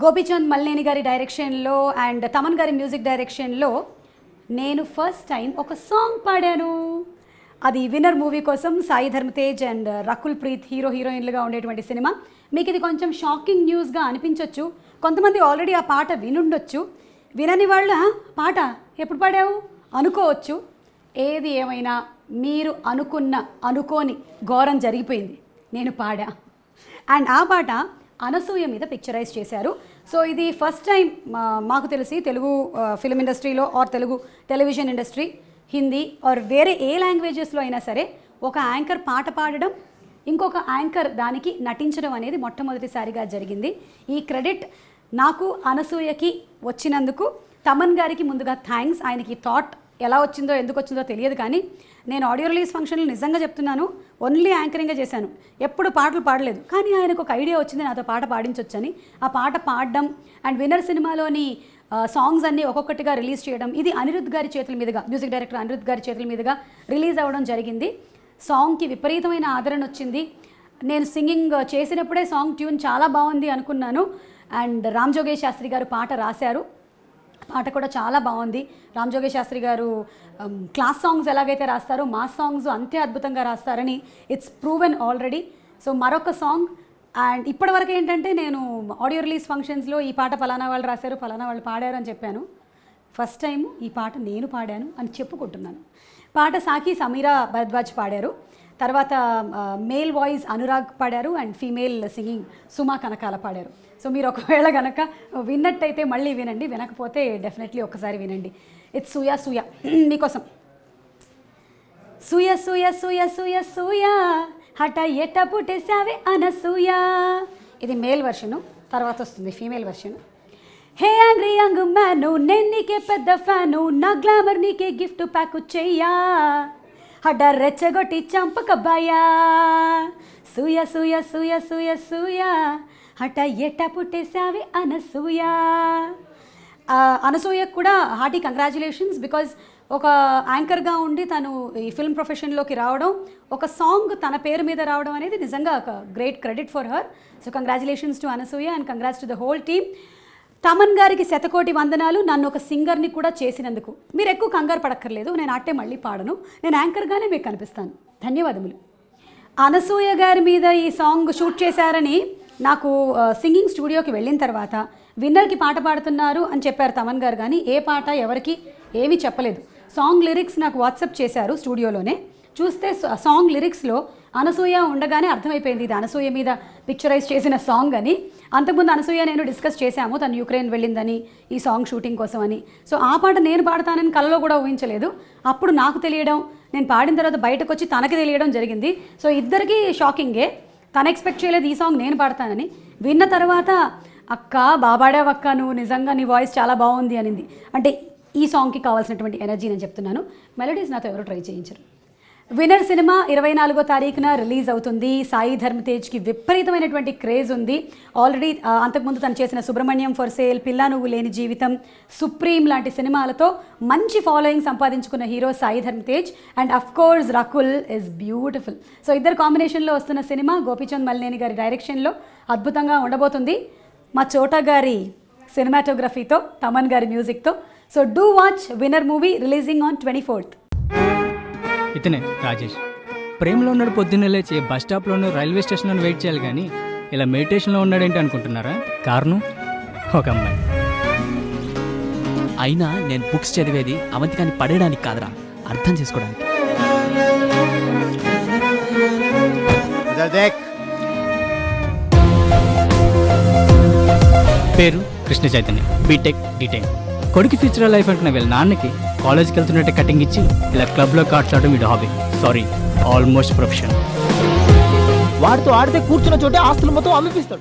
గోపీచంద్ మల్లేని గారి డైరెక్షన్లో అండ్ తమన్ గారి మ్యూజిక్ డైరెక్షన్లో నేను ఫస్ట్ టైం ఒక సాంగ్ పాడాను. అది విన్నర్ మూవీ కోసం సాయి ధర్మ తేజ్ అండ్ రకుల్ ప్రీత్ హీరోయిన్లుగా ఉండేటువంటి సినిమా. మీకు ఇది కొంచెం షాకింగ్ న్యూస్గా అనిపించవచ్చు. కొంతమంది ఆల్రెడీ ఆ పాట వినుండొచ్చు. వినని వాళ్ళ పాట ఎప్పుడు పాడావు అనుకోవచ్చు. ఏది ఏమైనా మీరు అనుకోని ఘోరం జరిగిపోయింది. నేను పాడా అండ్ ఆ పాట అనసూయ మీద పిక్చరైజ్ చేశారు. సో ఇది ఫస్ట్ టైం మాకు తెలిసి తెలుగు ఫిల్మ్ ఇండస్ట్రీలో or Telugu television industry, Hindi or వేరే ఏ లాంగ్వేజెస్లో అయినా సరే ఒక యాంకర్ పాట పాడడం, ఇంకొక యాంకర్ దానికి నటించడం అనేది మొట్టమొదటిసారిగా జరిగింది. ఈ క్రెడిట్ నాకు అనసూయకి వచ్చినందుకు తమన్ గారికి ముందుగా థ్యాంక్స్. ఆయనకి థాట్ ఎలా వచ్చిందో ఎందుకు వచ్చిందో తెలియదు, కానీ నేను ఆడియో రిలీజ్ ఫంక్షన్లో నిజంగా చెప్తున్నాను, ఓన్లీ యాంకరింగ్గా చేశాను, ఎప్పుడు పాటలు పాడలేదు. కానీ ఆయనకు ఒక ఐడియా వచ్చింది నాతో పాట పాడించవచ్చని. ఆ పాట పాడడం అండ్ విన్నర్ సినిమాలోని సాంగ్స్ అన్నీ ఒక్కొక్కటిగా రిలీజ్ చేయడం, ఇది అనిరుద్ధ్ గారి చేతుల మీదుగా, మ్యూజిక్ డైరెక్టర్ అనిరుద్ధ్ గారి చేతుల మీదుగా రిలీజ్ అవ్వడం జరిగింది. సాంగ్కి విపరీతమైన ఆదరణ వచ్చింది. నేను సింగింగ్ చేసినప్పుడే సాంగ్ ట్యూన్ చాలా బాగుంది అనుకున్నాను. అండ్ రామ్ జోగేష్ శాస్త్రి గారు పాట రాశారు. పాట కూడా చాలా బాగుంది. రామ్ జోగేష్ శాస్త్రి గారు క్లాస్ సాంగ్స్ ఎలాగైతే రాస్తారో మాస్ సాంగ్స్ అంతే అద్భుతంగా రాస్తారని ఇట్స్ ప్రూవెన్ ఆల్రెడీ. సో మరొక సాంగ్. అండ్ ఇప్పటివరకు ఏంటంటే నేను ఆడియో రిలీజ్ ఫంక్షన్స్లో ఈ పాట ఫలానా వాళ్ళు రాశారు, ఫలానా వాళ్ళు పాడారు అని చెప్పాను. ఫస్ట్ టైం ఈ పాట నేను పాడాను అని చెప్పుకుంటున్నాను. పాట సాకి సమీరా భరద్వాజ్ పాడారు. తర్వాత మేల్ వాయిస్ అనురాగ్ పాడారు అండ్ ఫీమేల్ సింగింగ్ సుమా కనకాల పాడారు. సో మీరు ఒకవేళ కనుక విన్నట్టయితే మళ్ళీ వినండి, వినకపోతే డెఫినెట్లీ ఒకసారి వినండి. ఇట్స్ సూయా సూయా మీకోసం. సూయ సూయ సూయ సూయ సూయా హఠ ఎట పుట్టేసావే అనసూయ. ఇది మేల్ వర్షను. తర్వాత వస్తుంది ఫీమేల్ వర్షను. హే యాంగ్రీ యంగ్ మ్యాను, నేను నీకే పెద్ద ఫ్యాను, నా గ్లామర్ నీకే గిఫ్ట్ ప్యాక్ చెయ్యా, హడ్డ రెచ్చగొట్టి చంపకబ్బాయా, సూయ సూయ సూయ సూయ సూయ హఠ ఎట్ట పుట్టేసావి అనసూయ. అనసూయకు కూడా హార్టీ కంగ్రాచులేషన్స్. బికాజ్ ఒక యాంకర్గా ఉండి తను ఈ ఫిల్మ్ ప్రొఫెషన్లోకి రావడం, ఒక సాంగ్ తన పేరు మీద రావడం అనేది నిజంగా ఒక great credit for her. So congratulations to Anasuya and congrats to the whole team. Thaman గారికి శతకోటి వందనాలు, నన్ను ఒక సింగర్ని కూడా చేసినందుకు. మీరు ఎక్కువ కంగారు పడక్కర్లేదు, నేను ఆటే మళ్ళీ పాడను, నేను యాంకర్గానే మీకు కనిపిస్తాను. ధన్యవాదములు. అనసూయ గారి మీద ఈ సాంగ్ షూట్ చేశారని నాకు సింగింగ్ స్టూడియోకి వెళ్ళిన తర్వాత విన్నర్కి పాట పాడుతున్నారు అని చెప్పారు తమన్ గారు, కానీ ఏ పాట ఎవరికి ఏమీ చెప్పలేదు. సాంగ్ లిరిక్స్ నాకు వాట్సాప్ చేశారు స్టూడియోలోనే. చూస్తే సాంగ్ లిరిక్స్లో అనసూయ ఉండగానే అర్థమైపోయింది ఇది అనసూయ మీద పిక్చరైజ్ చేసిన సాంగ్ అని. అంతకుముందు అనసూయ నేను డిస్కస్ చేశాము, తను యుక్రెయిన్ వెళ్ళిందని ఈ సాంగ్ షూటింగ్ కోసం అని. సో ఆ పాట నేను పాడతానని కలలో కూడా ఊహించలేదు. అప్పుడు నాకు తెలియడం, నేను పాడిన తర్వాత బయటకు వచ్చి తనకి తెలియడం జరిగింది. సో ఇద్దరికీ షాకింగే. తను ఎక్స్పెక్ట్ చేయలేదు ఈ సాంగ్ నేను పాడతానని. విన్న తర్వాత అక్క బాబాడావక్క, నువ్వు నిజంగా నీ వాయిస్ చాలా బాగుంది అనింది. అంటే ఈ సాంగ్కి కావాల్సినటువంటి ఎనర్జీ నేను చెప్తున్నాను. మెలోడీస్ నాతో ఎవరు ట్రై చేయించరు. విన్నర్ సినిమా 24వ తారీఖున రిలీజ్ అవుతుంది. సాయి ధర్మ తేజ్కి విపరీతమైనటువంటి క్రేజ్ ఉంది. ఆల్రెడీ అంతకుముందు తను చేసిన సుబ్రహ్మణ్యం ఫర్ సేల్, పిల్లా నువ్వు లేని జీవితం, సుప్రీం లాంటి సినిమాలతో మంచి ఫాలోయింగ్ సంపాదించుకున్న హీరో సాయి ధర్మ Tej. And of course Rakul is beautiful. So ఇద్దరు కాంబినేషన్లో వస్తున్న సినిమా గోపీచంద్ మల్లేని గారి డైరెక్షన్లో అద్భుతంగా ఉండబోతుంది. మా చోటా గారి సినిమాటోగ్రఫీతో, తమన్ గారి మ్యూజిక్తో. So do watch winner movie releasing on 24th. ఇతనే రాజేష్. ప్రేమలో ఉన్నాడు, పొద్దున్నే లేచి బస్ స్టాప్లో ఉన్న రైల్వే స్టేషన్లో వెయిట్ చేయాలి, కానీ ఇలా మెడిటేషన్లో ఉన్నాడేంటి అనుకుంటున్నారా? కారణం ఒక అమ్మాయి. అయినా నేను బుక్స్ చదివేది అవంతికాని పడేయడానికి కాదురా, అర్థం చేసుకోవడానికి. పేరు కృష్ణ చైతన్య, బీటెక్ డీటెయిల్. కొడుకు ఫ్యూచర్ లైఫ్ అంటున్న వీళ్ళ నాన్నకి కాలేజ్కి వెళ్తున్నట్టే కటింగ్ ఇచ్చి ఇలా క్లబ్లో కార్డ్స్ ఆడడం వీడు హాబీ. Sorry, almost profession. వాడితో ఆడితే కూర్చున్న చోటే ఆస్తులు మొత్తం అమ్మిపిస్తాడు.